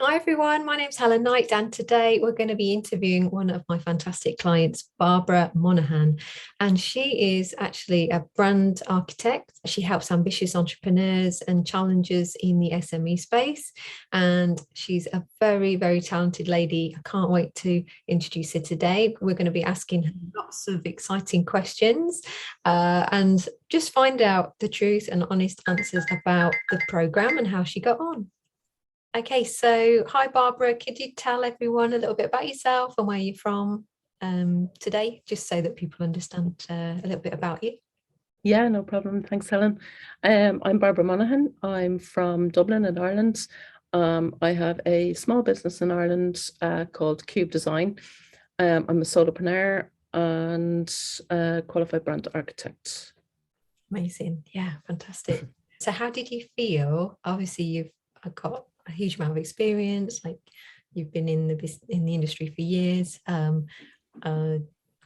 Hi everyone, my name's Helen Knight, and today we're going to be interviewing one of my fantastic clients, Barbara Monaghan. And she is actually a brand architect. She helps ambitious entrepreneurs and challengers in the SME space. And she's a very, very talented lady. I can't wait to introduce her today. We're going to be asking her lots of exciting questions and just find out the truth and honest answers about the program and how she got on. Okay, so hi Barbara, could you tell everyone a little bit about yourself and where you're from today, just so that people understand a little bit about you? Yeah, no problem. Thanks, Helen. I'm Barbara Monaghan. I'm from Dublin in Ireland. I have a small business in Ireland called Cube Design. I'm a solopreneur and a qualified brand architect. Amazing. Yeah, fantastic. So how did you feel? Obviously, you've got a huge amount of experience, like you've been in the industry for years. Can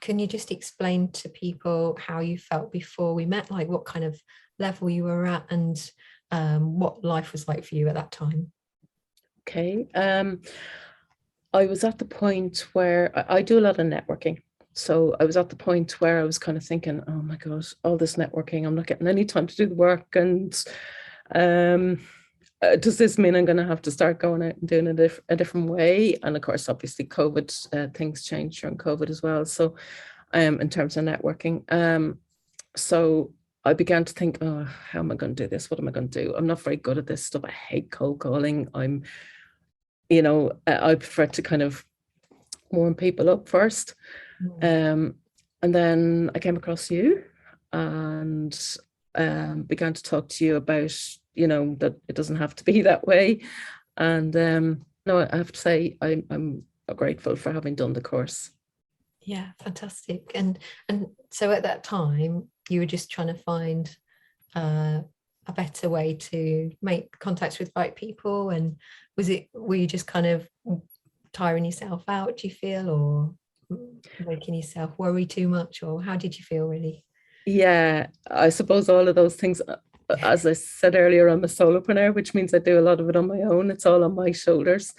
you just explain to people how you felt before we met, like what kind of level you were at and what life was like for you at that time? Okay. I was at the point where I do a lot of networking. So I was at the point where I was kind of thinking, oh my God, all this networking, I'm not getting any time to do the work. And um, does this mean I'm going to have to start going out and doing it a different way? And of course, obviously, COVID, things changed during COVID as well. So in terms of networking. So I began to think, oh, how am I going to do this? What am I going to do? I'm not very good at this stuff. I hate cold calling. I prefer to kind of warm people up first. And then I came across you and began to talk to you about, that it doesn't have to be that way. And no, I have to say, I'm grateful for having done the course. Yeah, fantastic. And so at that time, you were just trying to find a better way to make contacts with right people, and were you just kind of tiring yourself out, do you feel, or making yourself worry too much, or how did you feel really? Yeah, I suppose all of those things. As I said earlier, I'm a solopreneur, which means I do a lot of it on my own. It's all on my shoulders.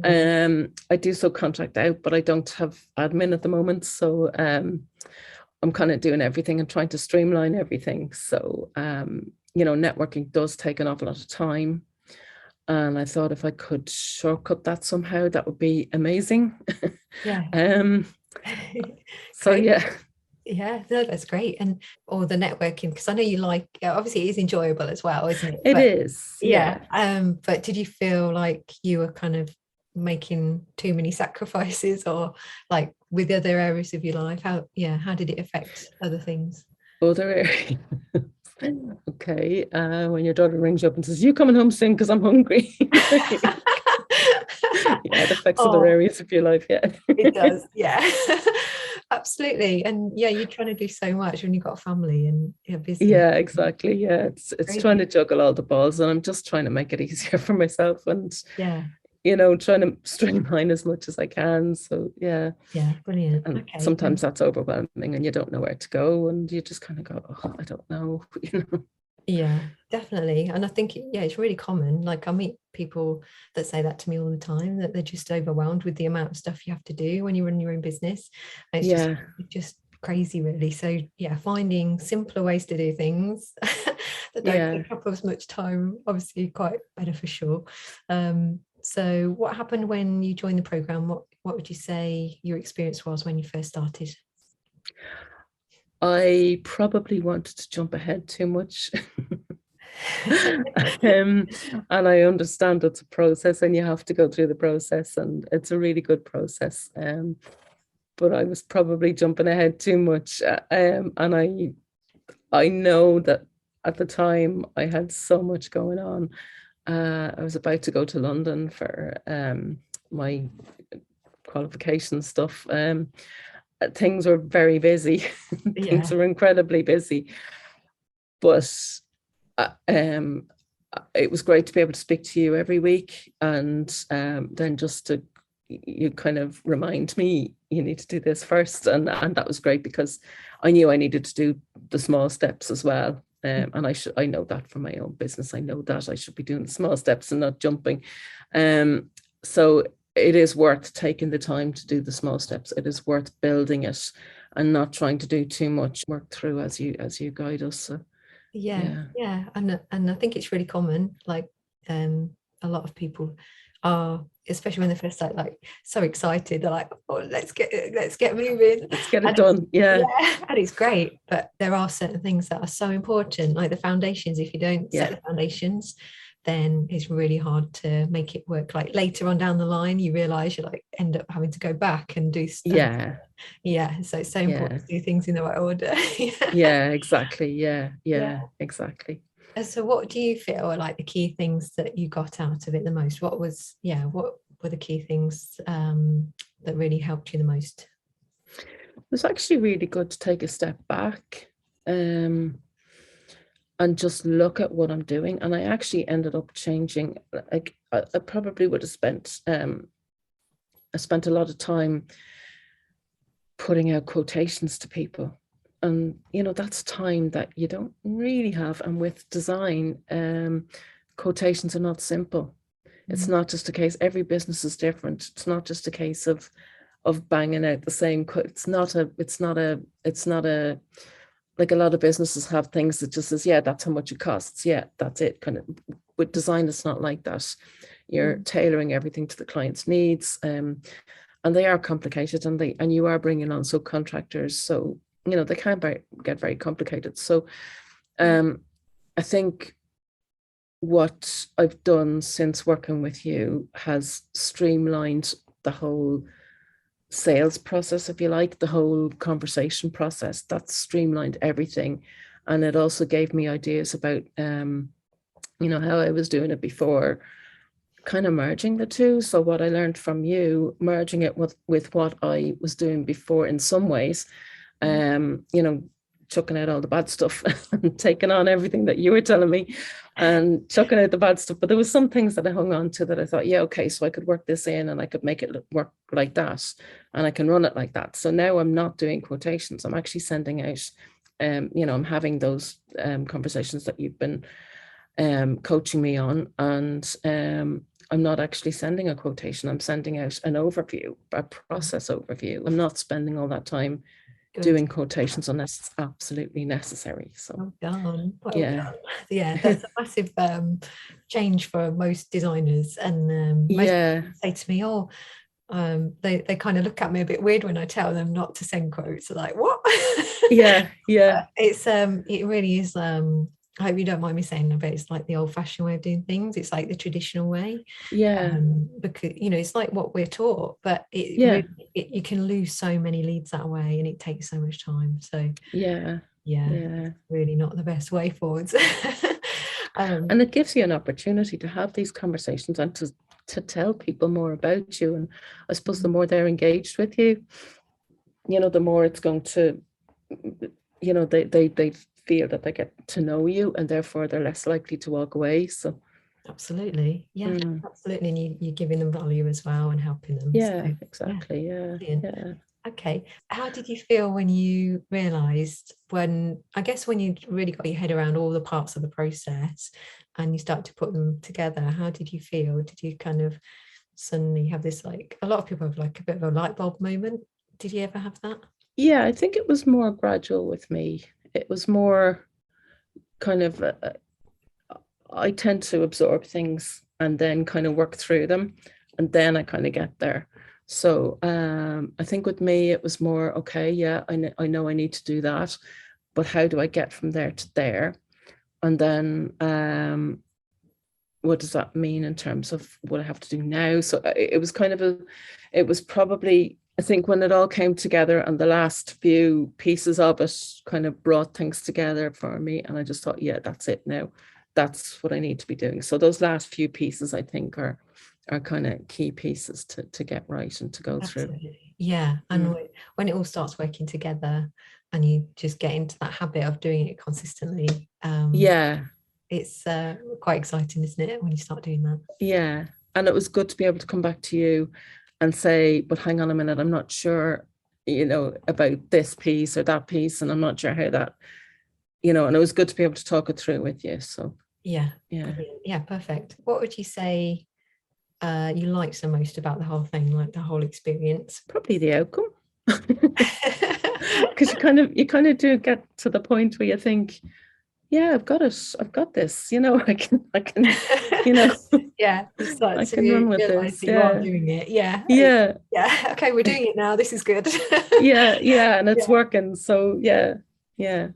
I do subcontract out, but I don't have admin at the moment. So I'm kind of doing everything and trying to streamline everything. So networking does take an awful lot of time. And I thought if I could shortcut that somehow, that would be amazing. Yeah. um, so Great. yeah. Yeah, no, that's great. And or the networking, because I know you like, obviously it is enjoyable as well, isn't it? It But is, yeah, yeah. but did you feel like you were kind of making too many sacrifices, or like with other areas of your life? How did it affect other things? Other areas. Okay. When your daughter rings you up and says, "You coming home soon because I'm hungry." Yeah, it affects other Oh, areas of your life. Yeah. it does. Yeah. Absolutely. And yeah, you're trying to do so much when you've got a family and you're busy. Yeah, exactly. Yeah. It's trying Crazy. to juggle all the balls, and I'm just trying to make it easier for myself and Yeah. trying to streamline as much as I can. So yeah. Yeah. Brilliant. And Okay. sometimes that's overwhelming and you don't know where to go and you just kind of go, oh, I don't know, Yeah, definitely. And I think, yeah, it's really common. Like I meet people that say that to me all the time, that they're just overwhelmed with the amount of stuff you have to do when you run your own business. And Yeah. it's just crazy, really. So yeah, finding simpler ways to do things that don't Yeah. take up as much time, obviously quite beneficial. So what happened when you joined the program? What would you say your experience was when you first started? I probably wanted to jump ahead too much. um, and I understand it's a process and you have to go through the process and it's a really good process. But I was probably jumping ahead too much. And I know that at the time I had so much going on. I was about to go to London for my qualification stuff. Things were very busy. Things Yeah. were incredibly busy. But it was great to be able to speak to you every week, and then just to you kind of remind me you need to do this first, and that was great because I knew I needed to do the small steps as well. And I know that from my own business. I know that I should be doing the small steps and not jumping. So it is worth taking the time to do the small steps. It is worth building it and not trying to do too much work through as you guide us. So Yeah, yeah. yeah, and I think it's really common. Like, a lot of people are, especially when they first start, like so excited. They're like, "Oh, let's get moving," Let's get it and it's, done. Yeah. yeah, and it's great. But there are certain things that are so important, like the foundations. If you don't set Yeah. the foundations, then it's really hard to make it work. Like later on down the line, you realize you like end up having to go back and do stuff. Yeah. Yeah, so it's so Yeah. important to do things in the right order. Yeah, exactly. Yeah. Yeah. Yeah, exactly. So what do you feel are like the key things that you got out of it the most? What were the key things that really helped you the most? It was actually really good to take a step back and just look at what I'm doing. And I actually ended up changing. Like I probably would have spent I spent a lot of time putting out quotations to people. And that's time that you don't really have. And with design, quotations are not simple. It's not just a case, every business is different. It's not just a case of banging out the same quote. It's not a like a lot of businesses have things that just says, yeah, that's how much it costs. Yeah, that's it. Kind of with design, it's not like that. You're tailoring everything to the client's needs. And they are complicated, and you are bringing on subcontractors. So, they can get very complicated. So I think what I've done since working with you has streamlined the whole sales process, if you like, the whole conversation process. That's streamlined everything. And it also gave me ideas about, how I was doing it before, kind of merging the two. So what I learned from you, merging it with what I was doing before in some ways, chucking out all the bad stuff and taking on everything that you were telling me and chucking out the bad stuff. But there was some things that I hung on to that I thought, yeah, okay, so I could work this in and I could make it work like that and I can run it like that. So now I'm not doing quotations. I'm actually sending out, I'm having those conversations that you've been coaching me on, and I'm not actually sending a quotation. I'm sending out an overview, a process overview. I'm not spending all that time doing quotations unless it's absolutely necessary. So well done. Well yeah. done. Yeah, that's a massive change for most designers. And most Yeah. people say to me, "Oh, they kind of look at me a bit weird when I tell them not to send quotes." They're like, "What?" Yeah. Yeah. It really is. I hope you don't mind me saying, but it's like the old-fashioned way of doing things. It's like the traditional way, Yeah. because it's like what we're taught, but Yeah. you can lose so many leads that way, and it takes so much time. So Yeah. yeah, Yeah. really not the best way forwards. And it gives you an opportunity to have these conversations and to tell people more about you. And I suppose the more they're engaged with you, the more it's going to, they feel that they get to know you, and therefore they're less likely to walk away. So Absolutely, yeah, absolutely, and you're giving them value as well and helping them. yeah, So, exactly. Yeah. brilliant. Yeah. Okay, how did you feel when you realized, I guess when you really got your head around all the parts of the process and you start to put them together? How did you feel? Did you kind of suddenly have this, like a lot of people have like a bit of a light bulb moment? Did you ever have that? Yeah, I think it was more gradual with me. It was more kind of, I tend to absorb things and then kind of work through them, and then I kind of get there. So I think with me, it was more, okay, yeah, I know I need to do that, but how do I get from there to there? And then what does that mean in terms of what I have to do now? So it was kind of it was probably, I think when it all came together and the last few pieces of it kind of brought things together for me. And I just thought, yeah, that's it now. That's what I need to be doing. So those last few pieces, I think, are kind of key pieces to get right and to go through. Absolutely. Yeah. And when it all starts working together and you just get into that habit of doing it consistently, Yeah. it's quite exciting, isn't it, when you start doing that? Yeah. And it was good to be able to come back to you and say, but hang on a minute, I'm not sure, about this piece or that piece, and I'm not sure how that, and it was good to be able to talk it through with you. So Yeah. yeah. Brilliant. Yeah, perfect. What would you say you liked the most about the whole thing, like the whole experience? Probably the outcome. Because you kind of do get to the point where you think, yeah, I've got it. I've got this. I can, you know, Yeah, you start I to can run with realize this. that you are Yeah. doing it. Yeah. Yeah. Yeah. Okay, we're doing it now. This is good. Yeah. Yeah. And it's Yeah. working. So yeah. Yeah.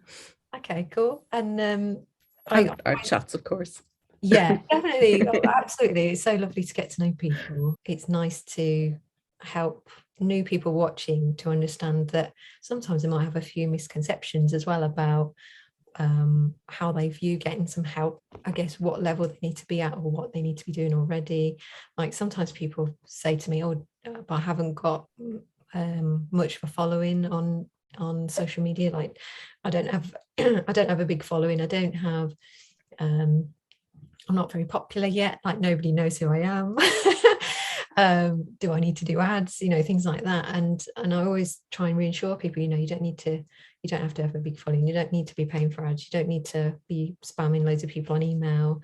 Okay, cool. And And our chats, of course. yeah, definitely. Oh, absolutely. It's so lovely to get to know people. It's nice to help new people watching to understand that sometimes they might have a few misconceptions as well about how they view getting some help, I guess what level they need to be at or what they need to be doing already. Like sometimes people say to me, oh, but I haven't got much of a following on social media. Like I don't have I don't have a big following. I don't have I'm not very popular yet, like nobody knows who I am. Do I need to do ads, things like that. And I always try and reassure people, you don't have to have a big following, you don't need to be paying for ads, you don't need to be spamming loads of people on email.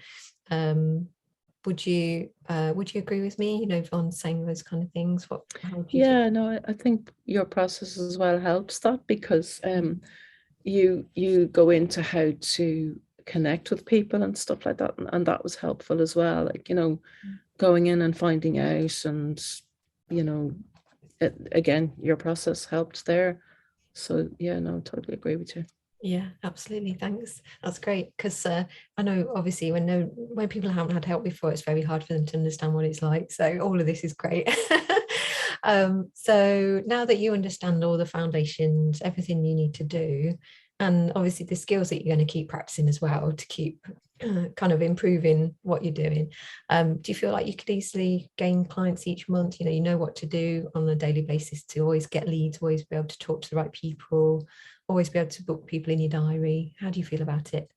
Would you agree with me, on saying those kind of things? How do you Yeah, no, I think your process as well helps that, because you go into how to connect with people and stuff like that, and that was helpful as well, like going in and finding out, and again, your process helped there. So yeah, no, totally agree with you. Yeah, absolutely. Thanks. That's great, because I know obviously when people haven't had help before, it's very hard for them to understand what it's like. So all of this is great. So now that you understand all the foundations, everything you need to do, and obviously the skills that you're going to keep practicing as well to keep kind of improving what you're doing, do you feel like you could easily gain clients each month? You know what to do on a daily basis to always get leads, always be able to talk to the right people, always be able to book people in your diary? How do you feel about it?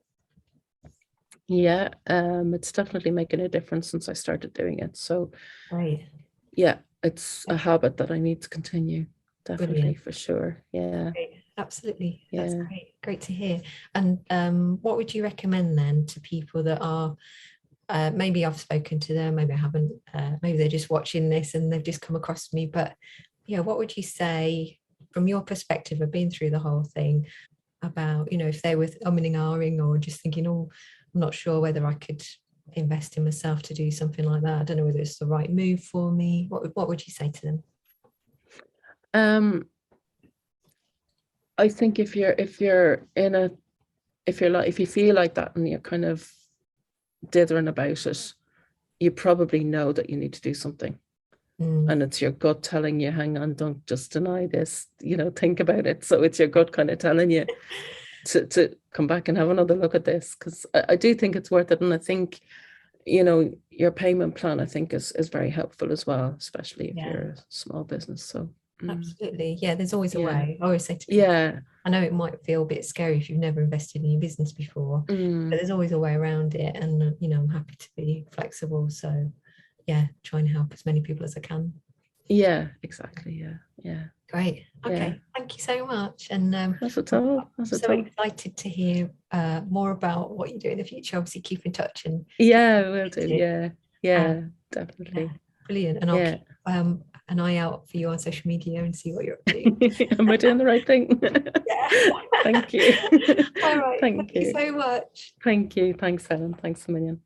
Yeah, it's definitely making a difference since I started doing it. So Right. yeah, it's a habit that I need to continue. Definitely, Brilliant. for sure. Yeah. Great. Absolutely. That's Yeah. great to hear. And what would you recommend then to people that are maybe I've spoken to them, maybe I haven't, maybe they're just watching this and they've just come across me, but yeah, what would you say from your perspective of being through the whole thing about, if they were umming and ahhing or just thinking, oh, I'm not sure whether I could invest in myself to do something like that, I don't know whether it's the right move for me, what would you say to them? I think if you feel like that and you're kind of dithering about it, you probably know that you need to do something. And it's your gut telling you, hang on, don't just deny this, think about it. So it's your gut kind of telling you to come back and have another look at this, because I do think it's worth it. And I think, your payment plan, I think is very helpful as well, especially if you're a small business. So absolutely. Yeah, there's always a yeah. way. I always say to people, Yeah. I know it might feel a bit scary if you've never invested in your business before, but there's always a way around it. And, I'm happy to be flexible. So, yeah, try and help as many people as I can. Yeah, exactly. Yeah. Yeah. Great. Okay. Yeah. Thank you so much. And Not at all. I'm so excited to hear more about what you do in the future. Obviously, keep in touch and yeah, will do. Yeah. Yeah, definitely. Yeah, brilliant. And I'll keep an eye out for you on social media and see what you're up to. Am I doing the right thing? Yeah. Thank you. All right. Thank you you so much. Thank you. Thanks, Helen. Thanks a million.